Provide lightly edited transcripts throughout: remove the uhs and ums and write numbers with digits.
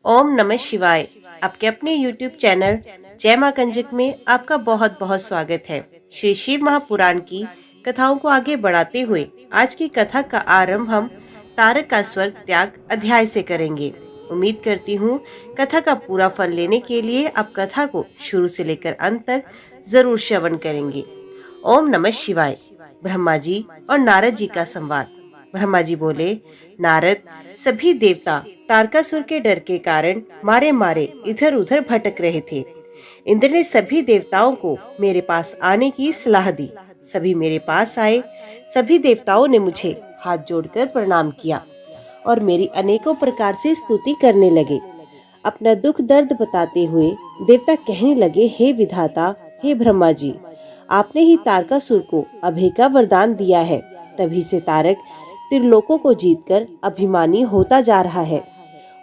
ओम नमः शिवाय। आपके अपने YouTube चैनल जय मां कंजक में आपका बहुत बहुत स्वागत है। श्री शिव महापुराण की कथाओं को आगे बढ़ाते हुए आज की कथा का आरंभ हम तारक का स्वर्ग त्याग अध्याय से करेंगे। उम्मीद करती हूँ कथा का पूरा फल लेने के लिए आप कथा को शुरू से लेकर अंत तक जरूर श्रवण करेंगे। ओम नमः शिवाय। ब्रह्मा जी और नारद जी का संवाद। ब्रह्मा जी बोले, नारद, सभी देवता तारकासुर के डर के कारण मारे मारे इधर उधर भटक रहे थे। इंद्र ने सभी देवताओं को मेरे पास आने की सलाह दी। सभी मेरे पास आए। सभी देवताओं ने मुझे हाथ जोड़कर प्रणाम किया और मेरी अनेकों प्रकार से स्तुति करने लगे। अपना दुख दर्द बताते हुए देवता कहने लगे, हे विधाता, हे ब्रह्मा जी, आपने ही तारकासुर को अभय का वरदान दिया है। तभी से तारक त्रिलोकों को जीतकर अभिमानी होता जा रहा है।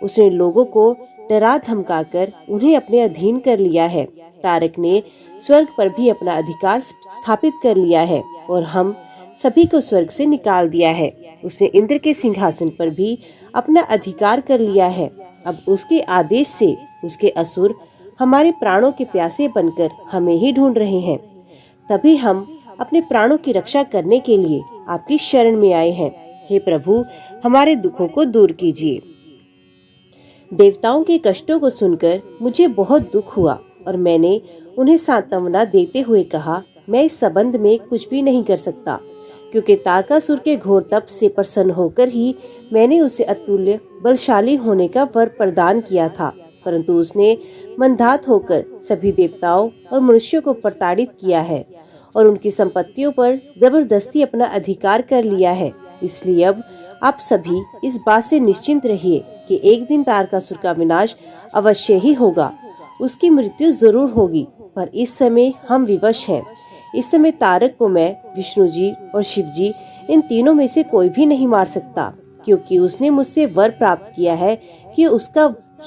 उसने लोगों को डरा धमकाकर उन्हें अपने अधीन कर लिया है। तारक ने स्वर्ग पर भी अपना अधिकार स्थापित कर लिया है और हम सभी को स्वर्ग से निकाल दिया है। उसने इंद्र के सिंहासन पर भी अपना अधिकार कर लिया है। अब उसके आदेश से उसके असुर हमारे प्राणों के प्यासे बनकर हमें ही ढूंढ रहे हैं। तभी हम अपने प्राणों की रक्षा करने के लिए आपकी शरण में आए हैं। हे प्रभु, हमारे दुखों को दूर कीजिए। देवताओं के कष्टों को सुनकर मुझे बहुत दुख हुआ और मैंने उन्हें सांत्वना देते हुए कहा, मैं इस संबंध में कुछ भी नहीं कर सकता, क्योंकि तारकासुर के घोर तप से प्रसन्न होकर ही मैंने उसे अतुल्य बलशाली होने का वर प्रदान किया था। परंतु उसने मंदात होकर सभी देवताओं और मनुष्यों को प्रताड़ित किया है और उनकी संपत्तियों पर जबरदस्ती अपना अधिकार कर लिया है। इसलिए अब आप सभी इस बात से निश्चिंत रहिए कि एक दिन तारकासुर का विनाश अवश्य ही होगा। उसकी मृत्यु जरूर होगी, पर इस समय हम विवश हैं। इस समय तारक को मैं, विष्णु जी और शिव जी, इन तीनों में से कोई भी नहीं मार सकता, क्योंकि उसने मुझसे वर प्राप्त किया है कि उसका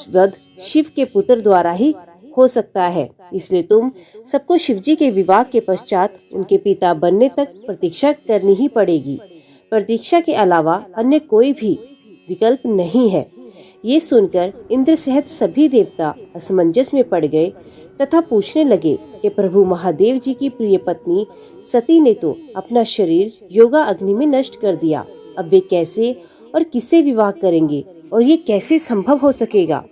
वध शिव के पुत्र द्वारा ही हो सकता है। इसलिए तुम सबको शिवजी के विवाह के पश्चात उनके पिता बनने तक प्रतीक्षा करनी ही पड़ेगी। प्रतीक्षा के अलावा अन्य कोई भी विकल्प नहीं है। ये सुनकर इंद्र सहित सभी देवता असमंजस में पड़ गए तथा पूछने लगे कि प्रभु महादेव जी की प्रिय पत्नी सती ने तो अपना शरीर योगा अग्नि में नष्ट कर दिया। अब वे कैसे और किससे विवाह करेंगे और ये कैसे संभव हो सकेगा?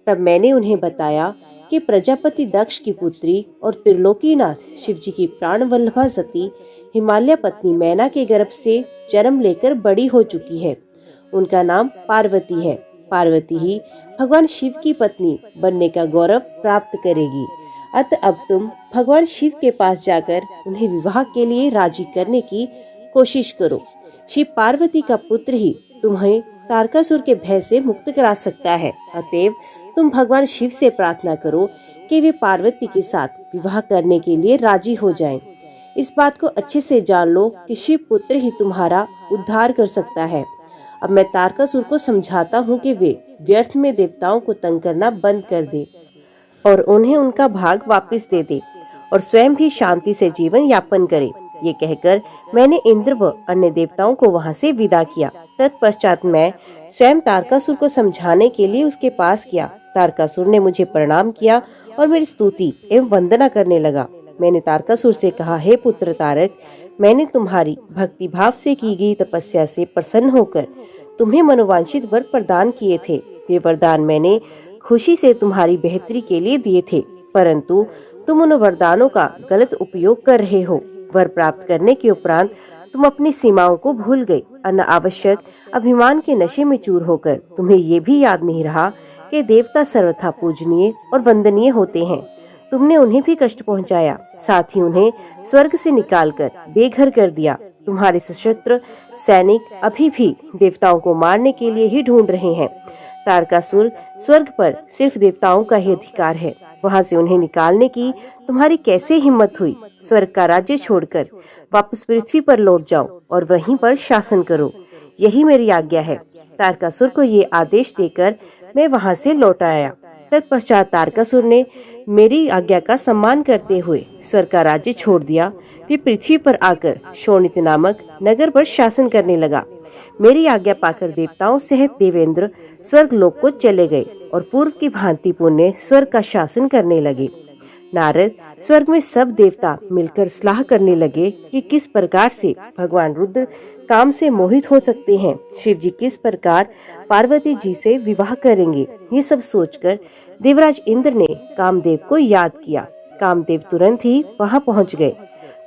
तब मैंने उन्हें बताया कि प्रजापति दक्ष की पुत्री और त्रिलोकीनाथ शिवजी की प्राण वल्लभा सती हिमालय पत्नी मैना के गर्भ से जन्म लेकर बड़ी हो चुकी है। उनका नाम पार्वती है। पार्वती ही भगवान शिव की पत्नी बनने का गौरव प्राप्त करेगी। अतः अब तुम भगवान शिव के पास जाकर उन्हें विवाह के लिए राजी करने की कोशिश करो। शिव पार्वती का पुत्र ही तुम्हें तारकासुर के भय से मुक्त करा सकता है। अतएव तुम भगवान शिव से प्रार्थना करो कि वे पार्वती के साथ विवाह करने के लिए राजी हो जाएं। इस बात को अच्छे से जान लो कि शिव पुत्र ही तुम्हारा उद्धार कर सकता है। अब मैं तारकासुर को समझाता हूँ कि वे व्यर्थ में देवताओं को तंग करना बंद कर दे और उन्हें उनका भाग वापस दे दे और स्वयं भी शांति से जीवन यापन करे। ये कहकर मैंने इंद्र व अन्य देवताओं को वहाँ से विदा किया। तत्पश्चात मैं स्वयं तारकासुर को समझाने के लिए उसके पास गया। तारकासुर ने मुझे प्रणाम किया और मेरी स्तुति एवं वंदना करने लगा। मैंने तारकासुर से कहा, हे पुत्र तारक, मैंने तुम्हारी भक्ति भाव से की गई तपस्या से प्रसन्न होकर तुम्हें मनोवांछित वर प्रदान किए थे। वे वरदान मैंने खुशी से तुम्हारी बेहतरी के लिए दिए थे, परंतु तुम उन वरदानों का गलत उपयोग कर रहे हो। वर प्राप्त करने के उपरांत तुम अपनी सीमाओं को भूल गए। अनावश्यक अभिमान के नशे में चूर होकर तुम्हें ये भी याद नहीं रहा कि देवता सर्वथा पूजनीय और वंदनीय होते हैं। तुमने उन्हें भी कष्ट पहुंचाया, साथ ही उन्हें स्वर्ग से निकालकर बेघर कर दिया। तुम्हारे सशस्त्र सैनिक अभी भी देवताओं को मारने के लिए ही ढूंढ रहे हैं। तारकासुर स्वर्ग पर सिर्फ देवताओं का ही अधिकार है। वहाँ से उन्हें निकालने की तुम्हारी कैसे हिम्मत हुई? स्वर्ग का राज्य छोड़कर वापस पृथ्वी पर लौट जाओ और वहीं पर शासन करो। यही मेरी आज्ञा है। तारकासुर को ये आदेश देकर मैं वहाँ से लौट आया। तत्पश्चात तारकासुर ने मेरी आज्ञा का सम्मान करते हुए स्वर्ग का राज्य छोड़ दिया। वे पृथ्वी पर आकर शोणित नामक नगर पर शासन करने लगा। मेरी आज्ञा पाकर देवताओं सहित देवेंद्र स्वर्ग लोक को चले गए और पूर्व की भांति पुण्य स्वर्ग का शासन करने लगे। नारद, स्वर्ग में सब देवता मिलकर सलाह करने लगे कि किस प्रकार से भगवान रुद्र काम से मोहित हो सकते हैं, शिव जी किस प्रकार पार्वती जी से विवाह करेंगे। ये सब सोचकर देवराज इंद्र ने कामदेव को याद किया। कामदेव तुरंत ही वहां पहुंच गए।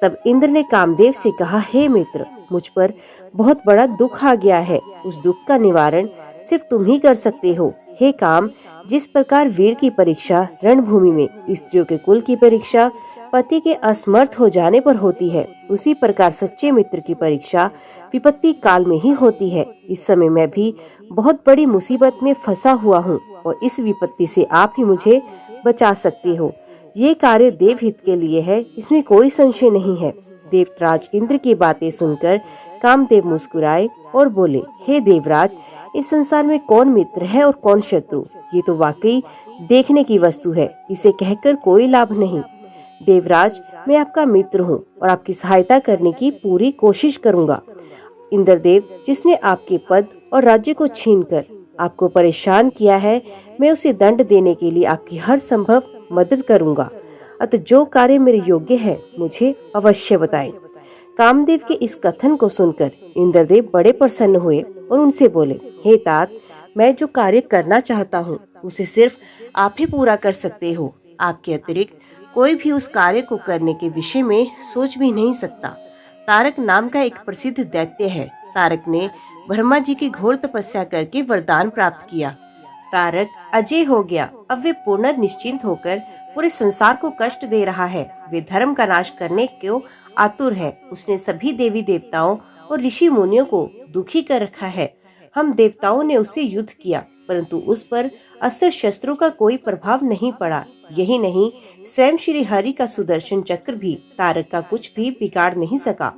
तब इंद्र ने कामदेव से कहा, हे मित्र, मुझ पर बहुत बड़ा दुख आ गया है। उस दुख का निवारण सिर्फ तुम ही कर सकते हो। हे काम, जिस प्रकार वीर की परीक्षा रणभूमि में स्त्रियों के कुल की परीक्षा पति के असमर्थ हो जाने पर होती है, उसी प्रकार सच्चे मित्र की परीक्षा विपत्ति काल में ही होती है। इस समय मैं भी बहुत बड़ी मुसीबत में फंसा हुआ हूँ और इस विपत्ति से आप ही मुझे बचा सकते हो। ये कार्य देव हित के लिए है, इसमें कोई संशय नहीं है। देवराज इंद्र की बातें सुनकर कामदेव मुस्कुराए और बोले, हे देवराज, इस संसार में कौन मित्र है और कौन शत्रु, ये तो वाकई देखने की वस्तु है। इसे कहकर कोई लाभ नहीं। देवराज, मैं आपका मित्र हूँ और आपकी सहायता करने की पूरी कोशिश करूँगा। इंद्रदेव, जिसने आपके पद और राज्य को छीनकर आपको परेशान किया है, मैं उसे दंड देने के लिए आपकी हर संभव मदद करूँगा। अतः जो कार्य मेरे योग्य है मुझे अवश्य बताएं। कामदेव के इस कथन को सुनकर इंद्रदेव बड़े प्रसन्न हुए और उनसे बोले, हे तात, मैं जो कार्य करना चाहता हूँ उसे सिर्फ आप ही पूरा कर सकते हो। आपके अतिरिक्त कोई भी उस कार्य को करने के विषय में सोच भी नहीं सकता। तारक नाम का एक प्रसिद्ध दैत्य है। तारक ने ब्रह्मा जी की घोर तपस्या करके वरदान प्राप्त किया। तारक अजय हो गया। अब वे पूर्ण निश्चिंत होकर पूरे संसार को कष्ट दे रहा है। वे धर्म का नाश करने को आतुर है। उसने सभी देवी देवताओं और ऋषि मुनियों को दुखी कर रखा है। हम देवताओं ने उससे युद्ध किया, परंतु उस पर अस्त्र शस्त्रों का कोई प्रभाव नहीं पड़ा। यही नहीं, स्वयं श्री हरि का सुदर्शन चक्र भी तारक का कुछ भी बिगाड़ नहीं सका।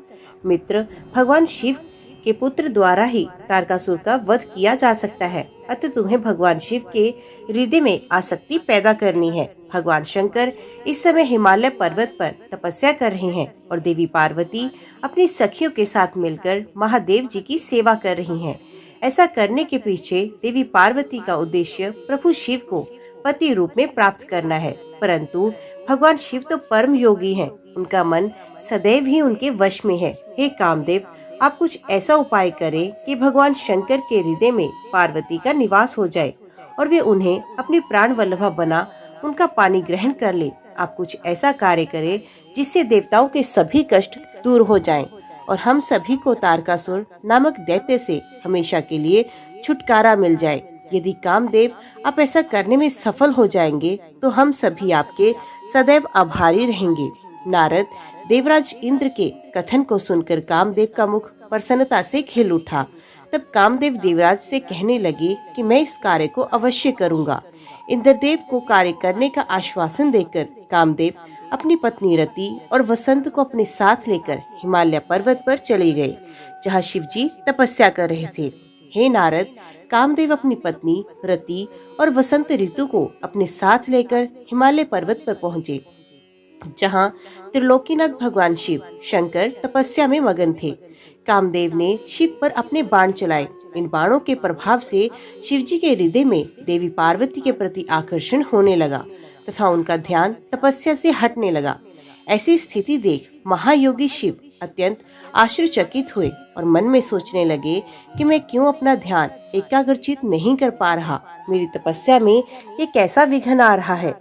मित्र, भगवान शिव के पुत्र द्वारा ही तारकासुर का वध किया जा सकता है। अतः तुम्हें भगवान शिव के हृदय में आसक्ति पैदा करनी है। भगवान शंकर इस समय हिमालय पर्वत पर तपस्या कर रहे हैं और देवी पार्वती अपनी सखियों के साथ मिलकर महादेव जी की सेवा कर रही हैं। ऐसा करने के पीछे देवी पार्वती का उद्देश्य प्रभु शिव को पति रूप में प्राप्त करना है। परंतु भगवान शिव तो परम योगी हैं। उनका मन सदैव ही उनके वश में है। हे कामदेव, आप कुछ ऐसा उपाय करें कि भगवान शंकर के हृदय में पार्वती का निवास हो जाए और वे उन्हें अपनी प्राण वल्लभा बना उनका पानी ग्रहण कर ले। आप कुछ ऐसा कार्य करें जिससे देवताओं के सभी कष्ट दूर हो जाएं और हम सभी को तारकासुर नामक दैत्य से हमेशा के लिए छुटकारा मिल जाए। यदि कामदेव आप ऐसा करने में सफल हो जाएंगे तो हम सभी आपके सदैव आभारी रहेंगे। नारद, देवराज इंद्र के कथन को सुनकर कामदेव का मुख प्रसन्नता से खिल उठा। तब कामदेव देवराज से कहने लगे कि मैं इस कार्य को अवश्य करूंगा। इंद्रदेव को कार्य करने का आश्वासन देकर कामदेव अपनी पत्नी रति और वसंत को अपने साथ लेकर हिमालय पर्वत पर चले गए, जहाँ शिवजी तपस्या कर रहे थे। हे नारद, कामदेव अपनी पत्नी रति और वसंत ऋतु को अपने साथ लेकर हिमालय पर्वत पर पहुँचे, जहाँ त्रिलोकीनाथ भगवान शिव शंकर तपस्या में मगन थे। कामदेव ने शिव पर अपने बाण चलाए। इन बाणों के प्रभाव से शिवजी के हृदय में देवी पार्वती के प्रति आकर्षण होने लगा तथा उनका ध्यान तपस्या से हटने लगा। ऐसी स्थिति देख महायोगी शिव अत्यंत आश्चर्यचकित हुए और मन में सोचने लगे कि मैं क्यों अपना ध्यान एकाग्रचित नहीं कर पा रहा। मेरी तपस्या में ये कैसा विघ्न आ रहा है।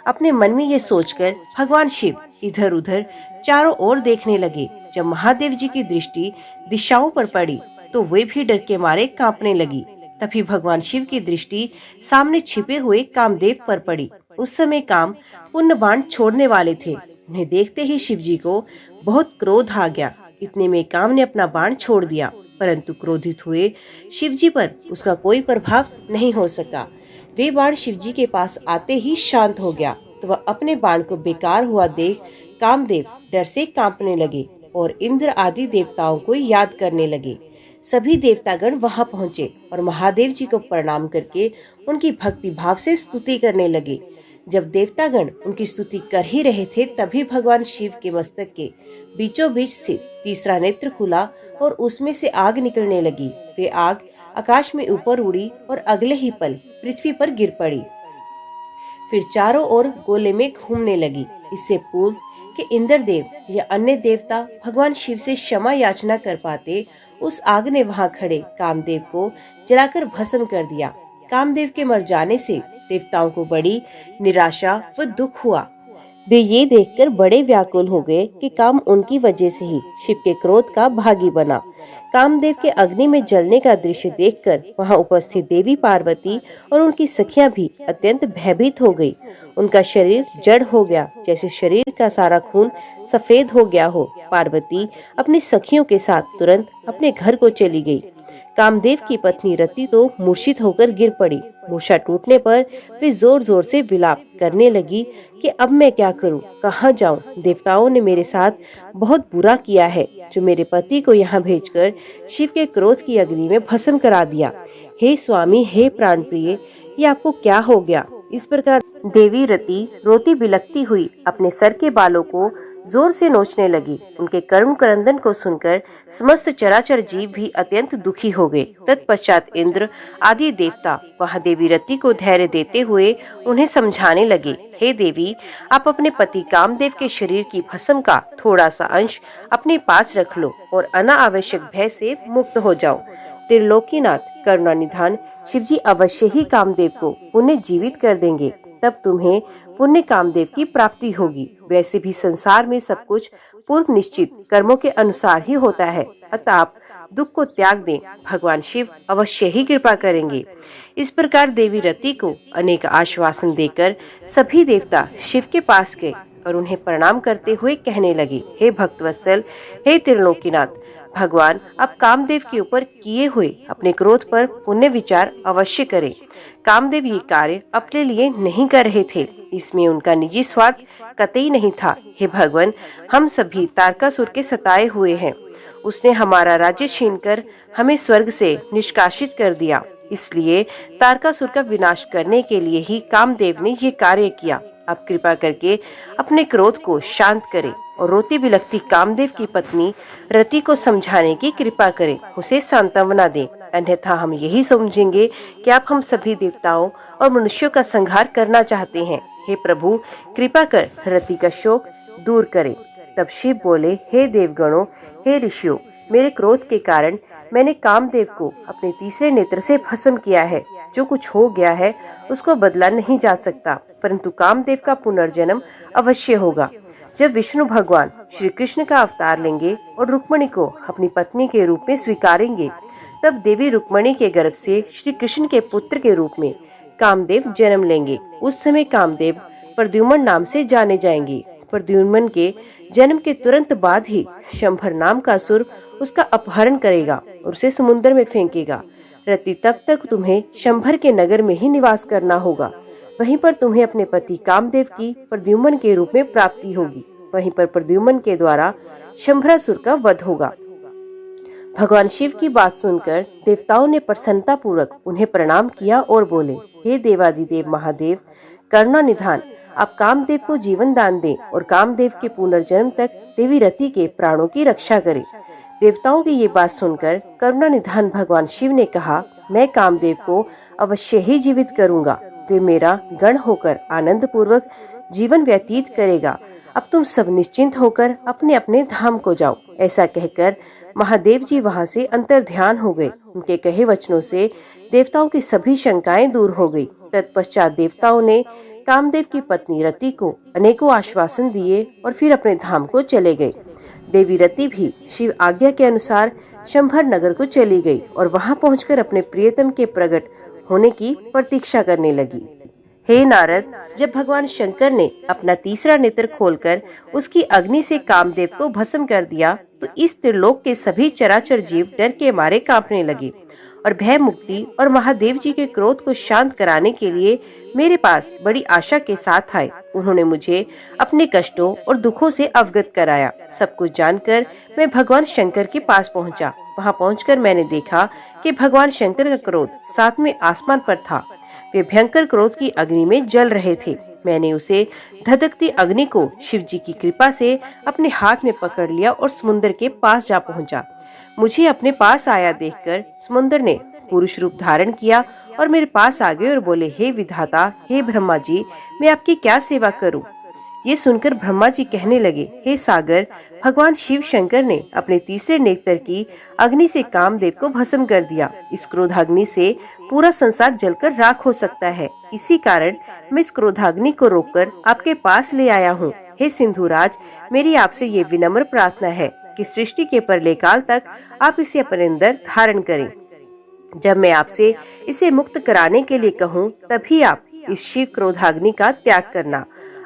अपने मन में ये सोचकर भगवान शिव इधर उधर चारों ओर देखने लगे। जब महादेव जी की दृष्टि दिशाओं पर पड़ी तो वे भी डर के मारे कांपने लगी। तभी भगवान शिव की दृष्टि सामने छिपे हुए कामदेव पर पड़ी। उस समय काम पुण्य बाण छोड़ने वाले थे। उन्हें देखते ही शिव जी को बहुत क्रोध आ गया। इतने में काम ने अपना बाण छोड़ दिया, परंतु क्रोधित हुए शिव जी पर उसका कोई प्रभाव नहीं हो सका। वे बाण शिवजी के पास आते ही शांत हो गया तो वह अपने बाण को बेकार हुआ देख कामदेव डर से कांपने लगे और इंद्र आदि देवताओं को याद करने लगे। सभी देवतागण वहां पहुंचे और महादेव जी को प्रणाम करके उनकी भक्ति भाव से स्तुति करने लगे। जब देवतागण उनकी स्तुति कर ही रहे थे, तभी भगवान शिव के मस्तक के बीचों बीच स्थित तीसरा नेत्र खुला और उसमें से आग निकलने लगी। वे आग आकाश में ऊपर उड़ी और अगले ही पल पृथ्वी पर गिर पड़ी। फिर चारों ओर गोले में घूमने लगी। इससे पूर्व कि इंद्रदेव या अन्य देवता भगवान शिव से क्षमा याचना कर पाते, उस आग ने वहां खड़े कामदेव को जलाकर भस्म कर दिया। कामदेव के मर जाने से देवताओं को बड़ी निराशा व दुख हुआ। वे ये देखकर बड़े व्याकुल हो गए कि काम उनकी वजह से ही शिव के क्रोध का भागी बना। कामदेव के अग्नि में जलने का दृश्य देखकर वहां उपस्थित देवी पार्वती और उनकी सखियां भी अत्यंत भयभीत हो गई। उनका शरीर जड़ हो गया, जैसे शरीर का सारा खून सफेद हो गया हो। पार्वती अपनी सखियों के साथ तुरंत अपने घर को चली गई। कामदेव की पत्नी रति तो मूर्छित होकर गिर पड़ी। मूर्छा टूटने पर वे जोर जोर से विलाप करने लगी कि अब मैं क्या करूं, कहां जाऊं? देवताओं ने मेरे साथ बहुत बुरा किया है, जो मेरे पति को यहाँ भेजकर शिव के क्रोध की अग्नि में भस्म करा दिया। हे स्वामी, हे प्राण प्रिय, ये आपको क्या हो गया? इस प्रकार देवी रति रोती बिलखती हुई अपने सर के बालों को जोर से नोचने लगी। उनके करुण क्रंदन को सुनकर समस्त चराचर जीव भी अत्यंत दुखी हो गए। तत्पश्चात इंद्र आदि देवता वहां देवी रति को धैर्य देते हुए उन्हें समझाने लगे, हे देवी, आप अपने पति कामदेव के शरीर की भस्म का थोड़ा सा अंश अपने पास रख लो और अनावश्यक भय से मुक्त हो जाओ। त्रिलोकीनाथ करुणा निधान शिवजी अवश्य ही कामदेव को पुण्य जीवित कर देंगे, तब तुम्हें पुण्य कामदेव की प्राप्ति होगी। वैसे भी संसार में सब कुछ पूर्व निश्चित कर्मों के अनुसार ही होता है, अतः आप दुख को त्याग दें, भगवान शिव अवश्य ही कृपा करेंगे। इस प्रकार देवी रति को अनेक आश्वासन देकर सभी देवता शिव के पास गए और उन्हें प्रणाम करते हुए कहने लगे, हे भक्तवत्सल, हे त्रिलोकीनाथ, भगवान अब कामदेव के ऊपर किए हुए अपने क्रोध पर पुण्य विचार अवश्य करें। कामदेव ये कार्य अपने लिए नहीं कर रहे थे, इसमें उनका निजी स्वार्थ कतई नहीं था। हे भगवान, हम सभी तारकासुर के सताए हुए हैं। उसने हमारा राज्य छीनकर हमें स्वर्ग से निष्कासित कर दिया, इसलिए तारकासुर का विनाश करने के लिए ही कामदेव ने ये कार्य किया। अब कृपा करके अपने क्रोध को शांत करें और रोती बिलखती कामदेव की पत्नी रति को समझाने की कृपा करें, उसे सांत्वना दें, अन्यथा हम यही समझेंगे कि आप हम सभी देवताओं और मनुष्यों का संहार करना चाहते हैं। हे प्रभु, कृपा कर रति का शोक दूर करें। तब शिव बोले, हे देवगणों, हे ऋषियों, मेरे क्रोध के कारण मैंने कामदेव को अपने तीसरे नेत्र से भस्म किया है। जो कुछ हो गया है उसको बदला नहीं जा सकता, परंतु कामदेव का पुनर्जन्म अवश्य होगा। जब विष्णु भगवान श्री कृष्ण का अवतार लेंगे और रुक्मिणी को अपनी पत्नी के रूप में स्वीकारेंगे, तब देवी रुक्मिणी के गर्भ से श्री कृष्ण के पुत्र के रूप में कामदेव जन्म लेंगे। उस समय कामदेव प्रद्युम्न नाम से जाने जाएंगे। प्रद्युम्न के जन्म के तुरंत बाद ही शंभर नाम का असुर उसका अपहरण करेगा और उसे समुद्र में फेंकेगा। रति, तब तक तुम्हें शंभर के नगर में ही निवास करना होगा। वहीं पर तुम्हें अपने पति कामदेव की प्रद्युम्न के रूप में प्राप्ति होगी। वहीं पर प्रद्युम्न के द्वारा शंभरासुर का वध होगा। भगवान शिव की बात सुनकर देवताओं ने प्रसन्नता पूर्वक उन्हें प्रणाम किया और बोले, हे देवादिदेव महादेव, करुणा निधान, आप कामदेव को जीवन दान दें और कामदेव के पुनर्जन्म तक देवी रति के प्राणों की रक्षा करें। देवताओं की ये बात सुनकर करुणा निधान भगवान शिव ने कहा, मैं कामदेव को अवश्य ही जीवित करूंगा। वे मेरा गण होकर आनंद पूर्वक जीवन व्यतीत करेगा। अब तुम सब निश्चिंत होकर अपने अपने धाम को जाओ। ऐसा कहकर महादेव जी वहां से अंतर्ध्यान हो गए। उनके कहे वचनों से देवताओं की सभी शंकाएं दूर हो गई। तत्पश्चात देवताओं ने कामदेव की पत्नी रति को अनेकों आश्वासन दिए और फिर अपने धाम को चले गए। देवी रति भी शिव आज्ञा के अनुसार शंभर नगर को चली गई और वहां पहुंचकर अपने प्रियतम के प्रकट होने की प्रतीक्षा करने लगी। हे नारद, जब भगवान शंकर ने अपना तीसरा नेत्र खोलकर उसकी अग्नि से कामदेव को भस्म कर दिया, तो इस त्रिलोक के सभी चराचर जीव डर के मारे कांपने लगे और भय मुक्ति और महादेव जी के क्रोध को शांत कराने के लिए मेरे पास बड़ी आशा के साथ आए। उन्होंने मुझे अपने कष्टों और दुखों से अवगत कराया। सब कुछ जानकर मैं भगवान शंकर के पास पहुंचा। वहां पहुंचकर मैंने देखा कि भगवान शंकर का क्रोध सातवें आसमान पर था। वे भयंकर क्रोध की अग्नि में जल रहे थे। मैंने उसे धधकती अग्नि को शिव जी की कृपा से अपने हाथ में पकड़ लिया और समुद्र के पास जा पहुंचा। मुझे अपने पास आया देखकर समुद्र ने पुरुष रूप धारण किया और मेरे पास आ गए और बोले, हे विधाता, हे ब्रह्मा जी, मैं आपकी क्या सेवा करूं? ये सुनकर ब्रह्मा जी कहने लगे, हे सागर, भगवान शिव शंकर ने अपने तीसरे नेत्र की अग्नि से कामदेव को भस्म कर दिया। इस क्रोधाग्नि से पूरा संसार जलकर राख हो सकता है। इसी कारण मैं इस क्रोधाग्नि को रोककर आपके पास ले आया हूँ। हे सिंधुराज, मेरी आपसे ये विनम्र प्रार्थना है कि सृष्टि के परले काल तक आप इसे अपने अंदर धारण करें। जब मैं आपसे इसे मुक्त कराने के लिए कहूँ, तभी आप इस शिव क्रोधाग्नि का त्याग करना।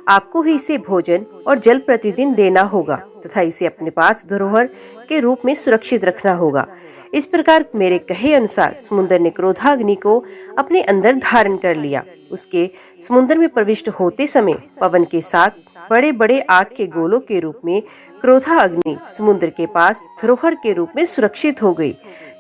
आपको ही इसे भोजन और जल प्रतिदिन देना होगा तथा इसे अपने पास धरोहर के रूप में सुरक्षित रखना होगा। इस प्रकार मेरे कहे अनुसार समुद्र ने क्रोधाग्नि को अपने अंदर धारण कर लिया। उसके समुद्र में प्रविष्ट होते समय पवन के साथ बड़े बड़े आग के गोलों के रूप में क्रोधा अग्नि समुद्र के पास धरोहर के रूप में सुरक्षित हो गई।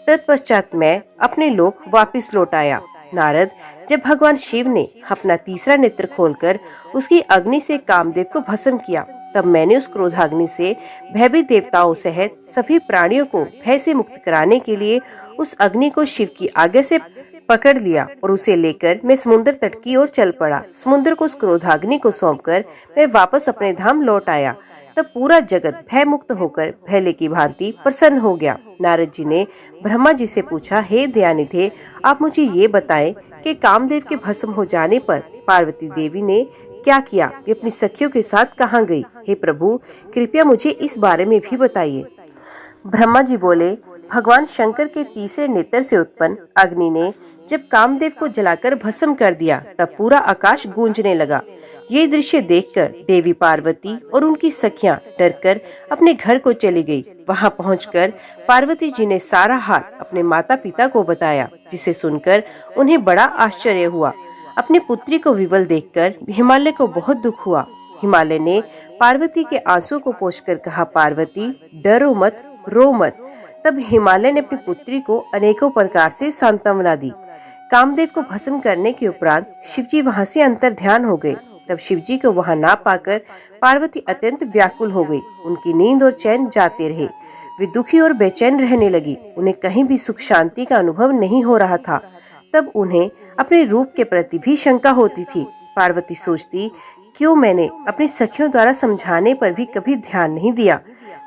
तत्पश्चात मैं अपने लोक वापिस लौट आया। नारद, जब भगवान शिव ने अपना तीसरा नेत्र खोलकर उसकी अग्नि से कामदेव को भस्म किया, तब मैंने उस क्रोधाग्नि से भयभीत देवताओं सहित सभी प्राणियों को भय से मुक्त कराने के लिए उस अग्नि को शिव की आज्ञा से पकड़ लिया और उसे लेकर मैं समुद्र तट की ओर चल पड़ा। समुद्र को उस क्रोधाग्नि को सौंपकर मैं वापस अपने धाम लौट आया। तब पूरा जगत भय मुक्त होकर भैले की भांति प्रसन्न हो गया। नारद जी ने ब्रह्मा जी से पूछा, हे दयानिधे, आप मुझे ये बताएं कि कामदेव के भस्म हो जाने पर पार्वती देवी ने क्या किया? वे अपनी सखियों के साथ कहाँ गई? हे प्रभु, कृपया मुझे इस बारे में भी बताइए। ब्रह्मा जी बोले, भगवान शंकर के तीसरे नेत्र से उत्पन्न अग्नि ने जब कामदेव को जलाकर भस्म कर दिया, तब पूरा आकाश गूंजने लगा। ये दृश्य देखकर देवी पार्वती और उनकी सखियां डरकर अपने घर को चली गई। वहां पहुंचकर पार्वती जी ने सारा हाल अपने माता पिता को बताया, जिसे सुनकर उन्हें बड़ा आश्चर्य हुआ। अपनी पुत्री को विवल देखकर हिमालय को बहुत दुख हुआ। हिमालय ने पार्वती के आंसू को पोंछकर कहा, पार्वती, डरो मत, रो मत। तब हिमालय ने अपनी पुत्री को अनेकों प्रकार से सांत्वना दी। कामदेव को भस्म करने के उपरांत शिवजी वहां से अंतर ध्यान हो गए। तब शिवजी को वहां ना पाकर पार्वती अत्यंत व्याकुल हो गई। उनकी नींद और चैन जाते रहे। वे दुखी और बेचैन रहने लगी। उन्हें कहीं भी सुख शांति का अनुभव नहीं हो रहा था। तब उन्हें अपने रूप के प्रति भी शंका होती थी। पार्वती सोचती, क्यों मैंने अपनी सखियों द्वारा समझाने पर भी कभी ध्यान नहीं दिया।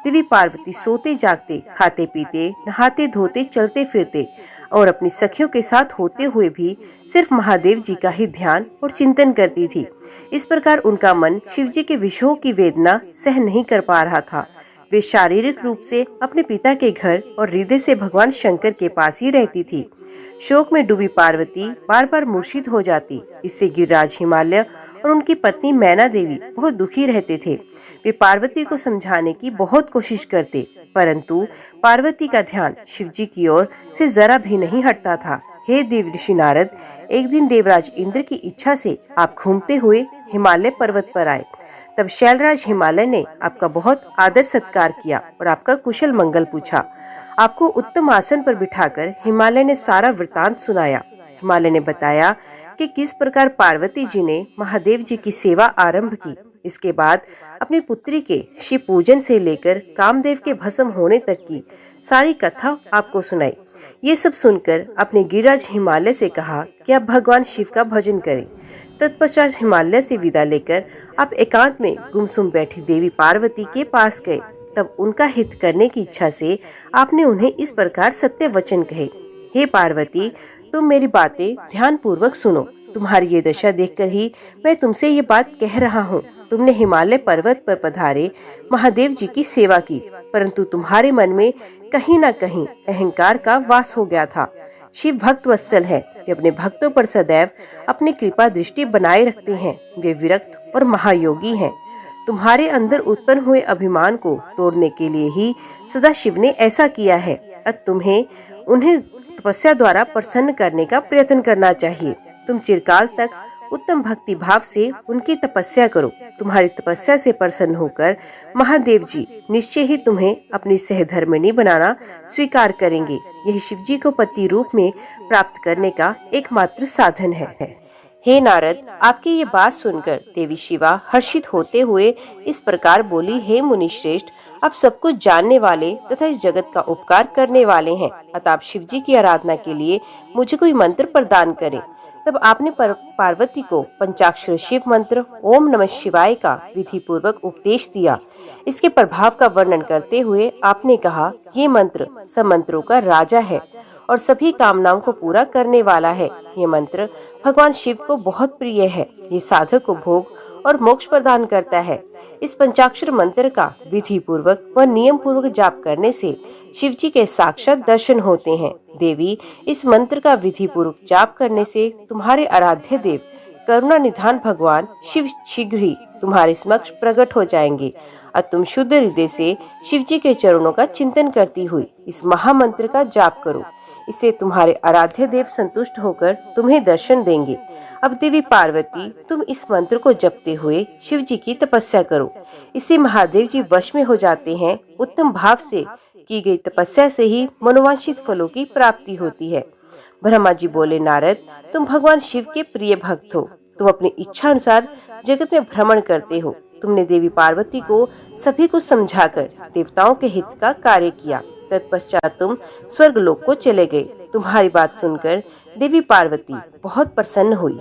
देवी पार्वती सोते जागते, खाते पीते, नहाते धोते, चलते फिरते और अपनी सखियों के साथ होते हुए भी सिर्फ महादेव जी का ही ध्यान और चिंतन करती थी। इस प्रकार उनका मन शिव जी के विषयों की वेदना सह नहीं कर पा रहा था। वे शारीरिक रूप से अपने पिता के घर और हृदय से भगवान शंकर के पास ही रहती थी। शोक में डूबी पार्वती बार बार मूर्छित हो जाती। इससे गिरिराज, हिमालय और उनकी पत्नी मैना देवी बहुत दुखी रहते थे। वे पार्वती को समझाने की बहुत कोशिश करते, परंतु पार्वती का ध्यान शिवजी की ओर से जरा भी नहीं हटता था। हे देव ऋषि नारद, एक दिन देवराज इंद्र की इच्छा से आप घूमते हुए हिमालय पर्वत पर आए। तब शैलराज हिमालय ने आपका बहुत आदर सत्कार किया और आपका कुशल मंगल पूछा। आपको उत्तम आसन पर बिठाकर हिमालय ने सारा वृतांत सुनाया। हिमालय ने बताया कि किस प्रकार पार्वती जी ने महादेव जी की सेवा आरंभ की। इसके बाद अपनी पुत्री के शिव पूजन से लेकर कामदेव के भस्म होने तक की सारी कथा आपको सुनाई। ये सब सुनकर अपने गिरिराज हिमालय से कहा कि आप भगवान शिव का भजन करें। तत्पश्चात हिमालय से विदा लेकर आप एकांत में गुमसुम बैठी देवी पार्वती के पास गए। तब उनका हित करने की इच्छा से आपने उन्हें इस प्रकार सत्य वचन कहे, हे पार्वती, तुम मेरी बातें ध्यान पूर्वक सुनो। तुम्हारी ये दशा देखकर ही मैं तुमसे ये बात कह रहा हूँ। तुमने हिमालय पर्वत पर पधारे महादेव जी की सेवा की, परंतु तुम्हारे मन में कहीं न कहीं अहंकार का वास हो गया था। शिव भक्त वत्सल है, वे अपने भक्तों पर सदैव अपनी कृपा दृष्टि बनाए रखते हैं। वे विरक्त और महायोगी हैं। तुम्हारे अंदर उत्पन्न हुए अभिमान को तोड़ने के लिए ही सदा शिव ने ऐसा किया है। अब तुम्हें उन्हें तपस्या द्वारा प्रसन्न करने का प्रयत्न करना चाहिए। तुम चिरकाल तक उत्तम भक्ति भाव से उनकी तपस्या करो। तुम्हारी तपस्या से प्रसन्न होकर महादेव जी निश्चय ही तुम्हें अपनी सहधर्मिणी बनाना स्वीकार करेंगे। यही शिव जी को पति रूप में प्राप्त करने का एकमात्र साधन है। हे नारद, आपकी ये बात सुनकर देवी शिवा हर्षित होते हुए इस प्रकार बोली, हे मुनि श्रेष्ठ, आप सब कुछ जानने वाले तथा इस जगत का उपकार करने वाले हैं, अतः आप शिव जी की आराधना के लिए मुझे कोई मंत्र प्रदान करें। तब आपने पार्वती को पंचाक्षर शिव मंत्र ओम नमः शिवाय का विधि पूर्वक उपदेश दिया। इसके प्रभाव का वर्णन करते हुए आपने कहा, ये मंत्र सब मंत्रों का राजा है और सभी कामनाओं को पूरा करने वाला है। ये मंत्र भगवान शिव को बहुत प्रिय है। ये साधक को भोग और मोक्ष प्रदान करता है। इस पंचाक्षर मंत्र का विधि पूर्वक व नियम पूर्वक जाप करने से शिव जी के साक्षात दर्शन होते हैं। देवी, इस मंत्र का विधि पूर्वक जाप करने से तुम्हारे आराध्य देव करुणा निधान भगवान शिव शीघ्र ही तुम्हारे समक्ष प्रकट हो जाएंगे और तुम शुद्ध हृदय से शिव जी के चरणों का चिंतन करती हुई इस महामंत्र का जाप करो। इससे तुम्हारे आराध्य देव संतुष्ट होकर तुम्हें दर्शन देंगे। अब देवी पार्वती, तुम इस मंत्र को जपते हुए शिव जी की तपस्या करो। इससे महादेव जी वश में हो जाते हैं। उत्तम भाव से की गई तपस्या से ही मनोवांछित फलों की प्राप्ति होती है। ब्रह्मा जी बोले, नारद, तुम भगवान शिव के प्रिय भक्त हो। तुम अपनी इच्छा अनुसार जगत में भ्रमण करते हो। तुमने देवी पार्वती को सभी को समझाकर देवताओं के हित का कार्य किया। तत्पश्चात तुम स्वर्ग लोक को चले गए। तुम्हारी बात सुनकर देवी पार्वती बहुत प्रसन्न हुई।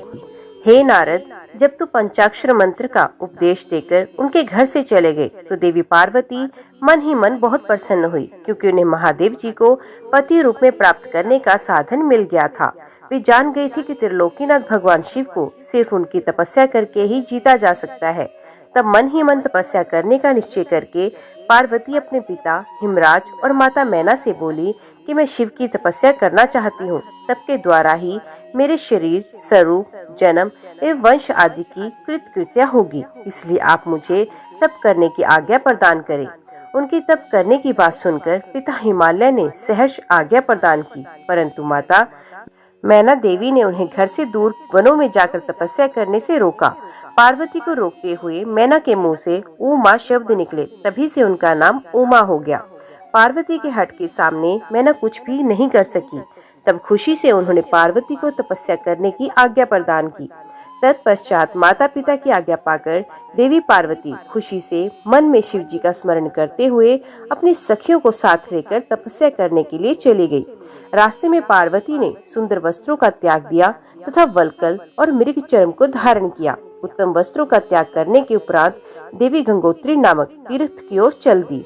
हे नारद, जब तू पंचाक्षर मंत्र का उपदेश देकर उनके घर से चले गए तो देवी पार्वती मन ही मन बहुत प्रसन्न हुई, क्योंकि उन्हें महादेव जी को पति रूप में प्राप्त करने का साधन मिल गया था। वे जान गई थी कि त्रिलोकीनाथ भगवान शिव को सिर्फ उनकी तपस्या करके ही जीता जा सकता है। तब मन ही मन तपस्या करने का निश्चय करके पार्वती अपने पिता हिमराज और माता मैना से बोली कि मैं शिव की तपस्या करना चाहती हूँ। तब के द्वारा ही मेरे शरीर, स्वरूप, जन्म एवं वंश आदि की कृतकृत्या होगी। इसलिए आप मुझे तप करने की आज्ञा प्रदान करें। उनकी तप करने की बात सुनकर पिता हिमालय ने सहर्ष आज्ञा प्रदान की, परंतु माता मैना देवी ने उन्हें घर से दूर वनों में जाकर तपस्या करने से रोका। पार्वती को रोकते हुए मैना के मुंह से उमा शब्द निकले, तभी से उनका नाम उमा हो गया। पार्वती के हट के सामने मैना कुछ भी नहीं कर सकी। तब खुशी से उन्होंने पार्वती को तपस्या करने की आज्ञा प्रदान की। तत्पश्चात माता पिता की आज्ञा पाकर देवी पार्वती खुशी से मन में शिव जी का स्मरण करते हुए अपनी सखियों को साथ लेकर तपस्या करने के लिए चली गई। रास्ते में पार्वती ने सुंदर वस्त्रों का त्याग दिया तथा वल्कल और मृग चर्म को धारण किया। उत्तम वस्त्रों का त्याग करने के उपरांत देवी गंगोत्री नामक तीर्थ की ओर चल दी,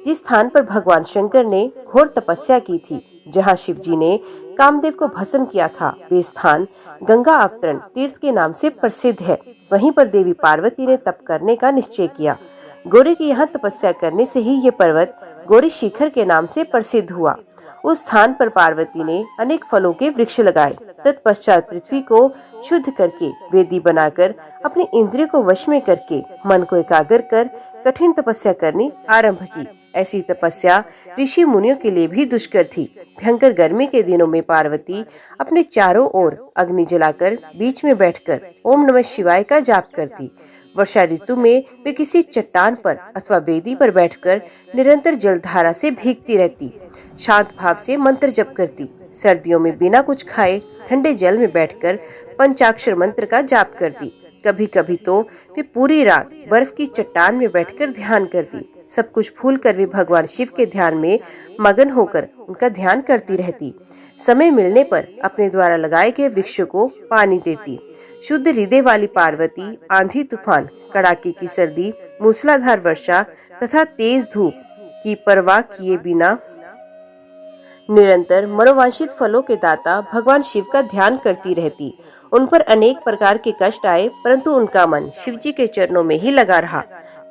जिस स्थान पर भगवान शंकर ने घोर तपस्या की थी, जहाँ शिव जी ने कामदेव को भस्म किया था। वे स्थान गंगा अवतरण तीर्थ के नाम से प्रसिद्ध है। वहीं पर देवी पार्वती ने तप करने का निश्चय किया। गौरी की यहाँ तपस्या करने से ही ये पर्वत गौरी शिखर के नाम से प्रसिद्ध हुआ। उस स्थान पर पार्वती ने अनेक फलों के वृक्ष लगाए। तत्पश्चात पृथ्वी को शुद्ध करके वेदी बनाकर अपनी इंद्रियों को वश में करके मन को एकाग्र कर कठिन तपस्या करनी आरंभ की। ऐसी तपस्या ऋषि मुनियों के लिए भी दुष्कर थी। भयंकर गर्मी के दिनों में पार्वती अपने चारों ओर अग्नि जलाकर बीच में बैठकर ओम नमः शिवाय का जाप करती। वर्षा ऋतु में वे किसी चट्टान पर अथवा वेदी पर बैठकर निरंतर जलधारा से भीगती रहती, शांत भाव से मंत्र जप करती। सर्दियों में बिना कुछ खाए ठंडे जल में बैठकर पंचाक्षर मंत्र का जाप करती। कभी कभी तो वे पूरी रात बर्फ की चट्टान में बैठकर ध्यान करती। सब कुछ भूल कर वे भगवान शिव के ध्यान में मगन होकर उनका ध्यान करती रहती। समय मिलने पर अपने द्वारा लगाए गए वृक्षों को पानी देती। शुद्ध हृदय वाली पार्वती आंधी तूफान, कड़ाके की सर्दी, मूसलाधार वर्षा तथा तेज धूप की परवाह किए बिना निरंतर मनोवांछित फलों के दाता भगवान शिव का ध्यान करती रहती। उन पर अनेक प्रकार के कष्ट आए, परंतु उनका मन शिव जी के चरणों में ही लगा रहा।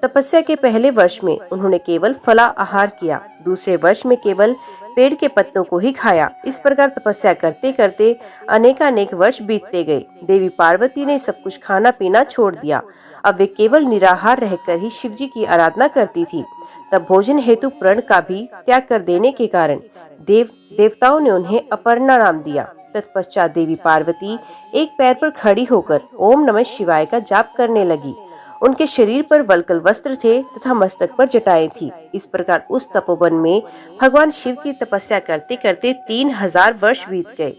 तपस्या के पहले वर्ष में उन्होंने केवल फला आहार किया, दूसरे वर्ष में केवल पेड़ के पत्तों को ही खाया। इस प्रकार तपस्या करते करते अनेकानेक वर्ष बीतते गए। देवी पार्वती ने सब कुछ खाना पीना छोड़ दिया। अब वे केवल निराहार रहकर ही शिव जी की आराधना करती थी। तब भोजन हेतु प्रण का भी त्याग कर देने के कारण देवताओं ने उन्हें अपर्णा नाम दिया। तत्पश्चात देवी पार्वती एक पैर पर खड़ी होकर ओम नमः शिवाय का जाप करने लगी। उनके शरीर पर वल्कल वस्त्र थे तथा मस्तक पर जटाएं थी। इस प्रकार उस तपोवन में भगवान शिव की तपस्या करते करते 3000 वर्ष बीत गए।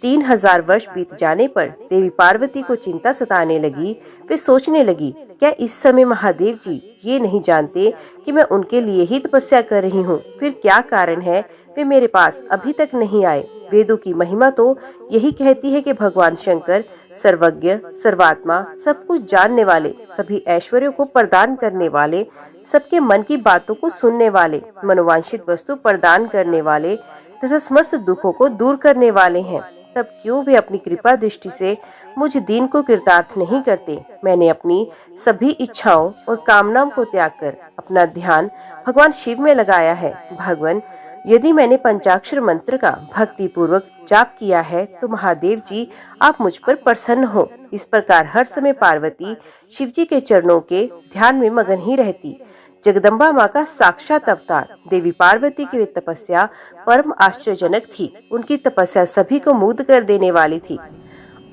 3000 वर्ष बीत जाने पर देवी पार्वती को चिंता सताने लगी। वे सोचने लगी, क्या इस समय महादेव जी ये नहीं जानते कि मैं उनके लिए ही तपस्या कर रही हूँ? फिर क्या कारण है वे मेरे पास अभी तक नहीं आए? वेदों की महिमा तो यही कहती है कि भगवान शंकर सर्वज्ञ, सर्वात्मा, सब कुछ जानने वाले, सभी ऐश्वर्यों को प्रदान करने वाले, सबके मन की बातों को सुनने वाले, मनोवांछित वस्तु प्रदान करने वाले तथा समस्त दुखों को दूर करने वाले हैं। तब क्यों वे अपनी कृपा दृष्टि से मुझ दीन को कृतार्थ नहीं करते? मैंने अपनी सभी इच्छाओं और कामनाओं को त्याग कर अपना ध्यान भगवान शिव में लगाया है। भगवान, यदि मैंने पंचाक्षर मंत्र का भक्ति पूर्वक जाप किया है तो महादेव जी आप मुझ पर प्रसन्न हो। इस प्रकार हर समय पार्वती शिव जी के चरणों के ध्यान में मगन ही रहती। जगदम्बा माँ का साक्षात अवतार देवी पार्वती की तपस्या परम आश्चर्यजनक थी। उनकी तपस्या सभी को मुग्ध कर देने वाली थी।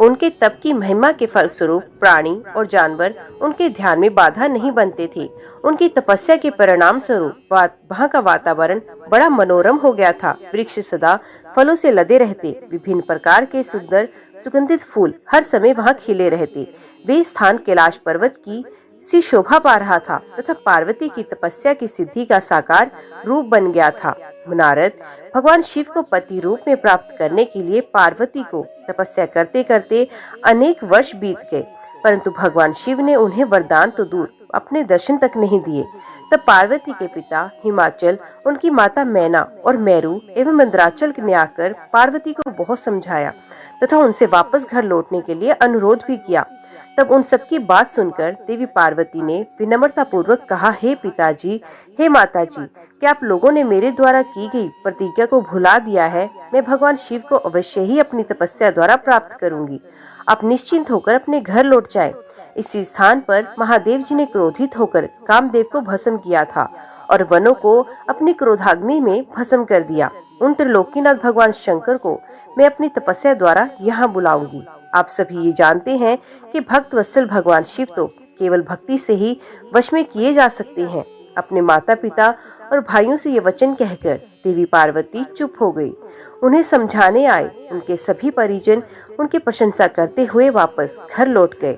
उनके तप की महिमा के फलस्वरूप प्राणी और जानवर उनके ध्यान में बाधा नहीं बनते थे। उनकी तपस्या के परिणाम स्वरूप वहाँ का वातावरण बड़ा मनोरम हो गया था। वृक्ष सदा फलों से लदे रहते, विभिन्न प्रकार के सुंदर सुगंधित फूल हर समय वहाँ खिले रहते। वे स्थान कैलाश पर्वत की सी शोभा पा रहा था तथा पार्वती की तपस्या की सिद्धि का साकार रूप बन गया था। नारद भगवान शिव को पति रूप में प्राप्त करने के लिए पार्वती को तपस्या करते करते अनेक वर्ष बीत गए, परंतु भगवान शिव ने उन्हें वरदान तो दूर अपने दर्शन तक नहीं दिए। तब पार्वती के पिता हिमाचल, उनकी माता मैना और मेरू एवं मंदराचल ने आकर पार्वती को बहुत समझाया तथा उनसे वापस घर लौटने के लिए अनुरोध भी किया। तब उन सबकी बात सुनकर देवी पार्वती ने विनम्रता पूर्वक कहा, हे पिताजी, हे माताजी, क्या आप लोगों ने मेरे द्वारा की गई प्रतिज्ञा को भुला दिया है? मैं भगवान शिव को अवश्य ही अपनी तपस्या द्वारा प्राप्त करूंगी। आप निश्चिंत होकर अपने घर लौट जाएं। इसी स्थान पर महादेव जी ने क्रोधित होकर कामदेव को भस्म किया था और वनों को अपनी क्रोधाग्नि में भस्म कर दिया। उन त्रिलोकीनाथ भगवान शंकर को मैं अपनी तपस्या द्वारा यहाँ बुलाऊंगी। आप सभी ये जानते हैं कि भक्त वत्सल भगवान शिव तो केवल भक्ति से ही वश में किए जा सकते हैं। अपने माता पिता और भाइयों से ये वचन कहकर देवी पार्वती चुप हो गई। उन्हें समझाने आए उनके सभी परिजन उनकी प्रशंसा करते हुए वापस घर लौट गए।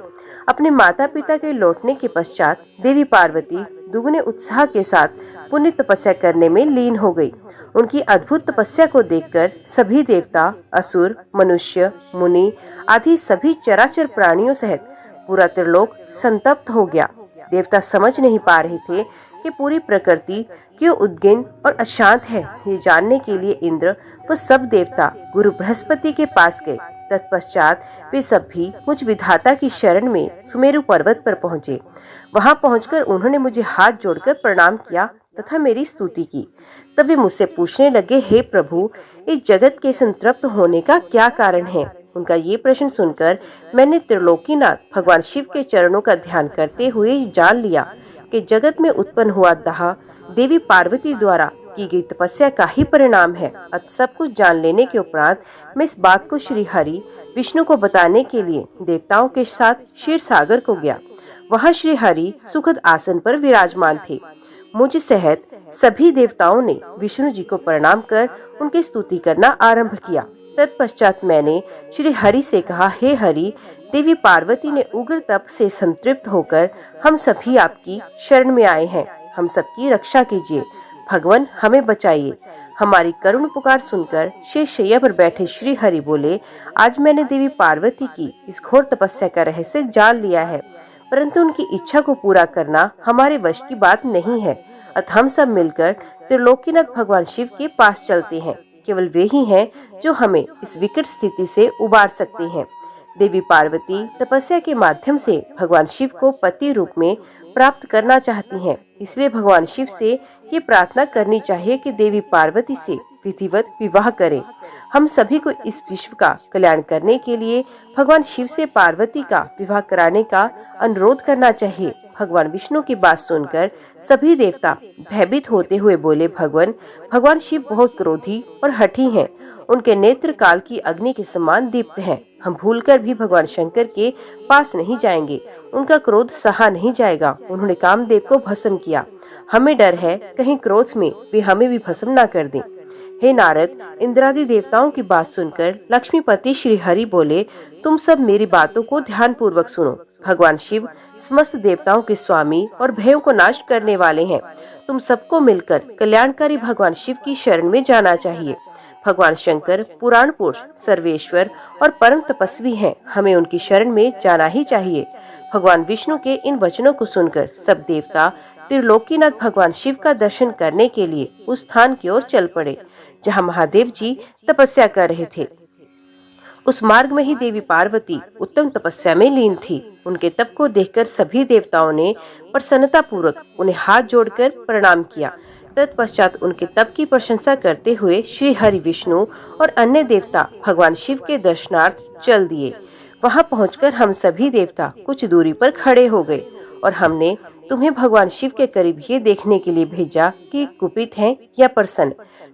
अपने माता पिता के लौटने के पश्चात देवी पार्वती दुगने उत्साह के साथ पुण्य तपस्या करने में लीन हो गई। उनकी अद्भुत तपस्या को देखकर सभी देवता, असुर, मनुष्य, मुनि आदि सभी चराचर प्राणियों सहित पूरा त्रिलोक संतप्त हो गया। देवता समझ नहीं पा रहे थे कि पूरी प्रकृति क्यों उद्गिन और अशांत है। ये जानने के लिए इंद्र व सब देवता गुरु बृहस्पति के पास गए। तत्पश्चात वे सब भी मुझ विधाता की शरण में सुमेरु पर्वत पर पहुँचे। वहां पहुंचकर उन्होंने मुझे हाथ जोड़कर प्रणाम किया तथा मेरी स्तुति की। तब वे मुझसे पूछने लगे, हे प्रभु, इस जगत के संतृप्त होने का क्या कारण है? उनका ये प्रश्न सुनकर मैंने त्रिलोकीनाथ भगवान शिव के चरणों का ध्यान करते हुए जान लिया कि जगत में उत्पन्न हुआ दाह देवी पार्वती द्वारा की गई तपस्या का ही परिणाम है। सब कुछ जान लेने के उपरांत मैं इस बात को श्री हरि विष्णु को बताने के लिए देवताओं के साथ क्षीर सागर को गया। वहाँ श्री हरि सुखद आसन पर विराजमान थे। मुझ सहित सभी देवताओं ने विष्णु जी को प्रणाम कर उनकी स्तुति करना आरंभ किया। तत्पश्चात मैंने श्री हरि से कहा, हे हरि, देवी पार्वती ने उग्र तप से संतृप्त होकर हम सभी आपकी शरण में आए हैं। हम सबकी रक्षा कीजिए। भगवान, हमें बचाइए। हमारी करुण पुकार सुनकर शेषशैया पर बैठे श्री हरि बोले, आज मैंने देवी पार्वती की इस घोर तपस्या का रहस्य जान लिया है, परंतु उनकी इच्छा को पूरा करना हमारे वश की बात नहीं है। अतः हम सब मिलकर त्रिलोकीनाथ भगवान शिव के पास चलते हैं। केवल वे ही हैं जो हमें इस विकट स्थिति से उबार सकते हैं। देवी पार्वती तपस्या के माध्यम से भगवान शिव को पति रूप में प्राप्त करना चाहती हैं। इसलिए भगवान शिव से ये प्रार्थना करनी चाहिए कि देवी पार्वती से विधिवत विवाह करें। हम सभी को इस विश्व का कल्याण करने के लिए भगवान शिव से पार्वती का विवाह कराने का अनुरोध करना चाहिए। भगवान विष्णु की बात सुनकर सभी देवता भयभीत होते हुए बोले, भगवान शिव बहुत क्रोधी और हठी हैं। उनके नेत्र काल की अग्नि के समान दीप्त हैं। हम भूलकर भी भगवान शंकर के पास नहीं जाएंगे। उनका क्रोध सहा नहीं जाएगा। उन्होंने कामदेव को भस्म किया। हमें डर है कहीं क्रोध में वे हमें भी भस्म न कर दें। हे नारद, इंद्रादि देवताओं की बात सुनकर लक्ष्मीपति श्री हरि बोले, तुम सब मेरी बातों को ध्यान पूर्वक सुनो। भगवान शिव समस्त देवताओं के स्वामी और भयों को नाश करने वाले हैं। तुम सबको मिलकर कल्याणकारी भगवान शिव की शरण में जाना चाहिए। भगवान शंकर पुराण पुरुष, सर्वेश्वर और परम तपस्वी हैं। हमें उनकी शरण में जाना ही चाहिए। भगवान विष्णु के इन वचनों को सुनकर सब देवता त्रिलोकीनाथ भगवान शिव का दर्शन करने के लिए उस स्थान की ओर चल पड़े जहां महादेव जी तपस्या कर रहे थे। उस मार्ग में ही देवी पार्वती उत्तम तपस्या में लीन थी। उनके तप को देखकर सभी देवताओं ने प्रसन्नता पूर्वक उन्हें हाथ जोड़कर प्रणाम किया। तत्पश्चात उनके तप की प्रशंसा करते हुए श्री हरि विष्णु और अन्य देवता भगवान शिव के दर्शनार्थ चल दिए। वहां पहुंचकर हम सभी देवता कुछ दूरी पर खड़े हो गए और हमने तुम्हें भगवान शिव के करीब ये देखने के लिए भेजा कि कुपित हैं या प्रसन्न।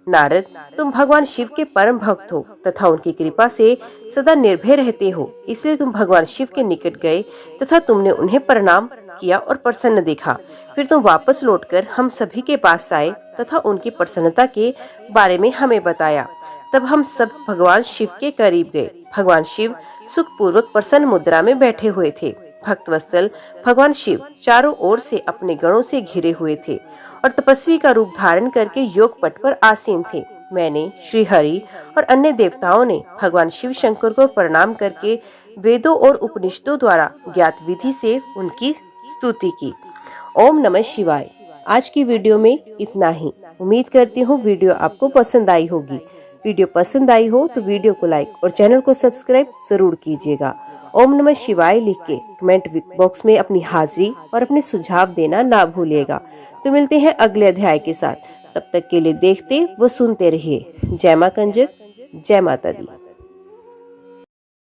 नारद, तुम भगवान शिव के परम भक्त हो तथा उनकी कृपा से सदा निर्भय रहते हो, इसलिए तुम भगवान शिव के निकट गए तथा तुमने उन्हें प्रणाम किया और प्रसन्न देखा। फिर तुम वापस लौटकर हम सभी के पास आए तथा उनकी प्रसन्नता के बारे में हमें बताया। तब हम सब भगवान शिव के करीब गए। भगवान शिव सुखपूर्वक प्रसन्न मुद्रा में बैठे हुए थे। भक्तवत्सल भगवान शिव चारों ओर से अपने गणों से घिरे हुए थे और तपस्वी का रूप धारण करके योग पट पर आसीन थे। मैंने, श्री हरि और अन्य देवताओं ने भगवान शिव शंकर को प्रणाम करके वेदों और उपनिषदों द्वारा ज्ञात विधि से उनकी स्तुति की। ओम नमः शिवाय। आज की वीडियो में इतना ही। उम्मीद करती हूँ वीडियो आपको पसंद आई होगी। वीडियो पसंद आई हो तो वीडियो को लाइक और चैनल को सब्सक्राइब जरूर कीजिएगा। ओम नमः शिवाय लिख के कमेंट बॉक्स में अपनी हाजिरी और अपने सुझाव देना ना भूलिएगा। तो मिलते हैं अगले अध्याय के साथ। तब तक के लिए देखते व सुनते रहिए। जय मां कंजक, जय माता दी।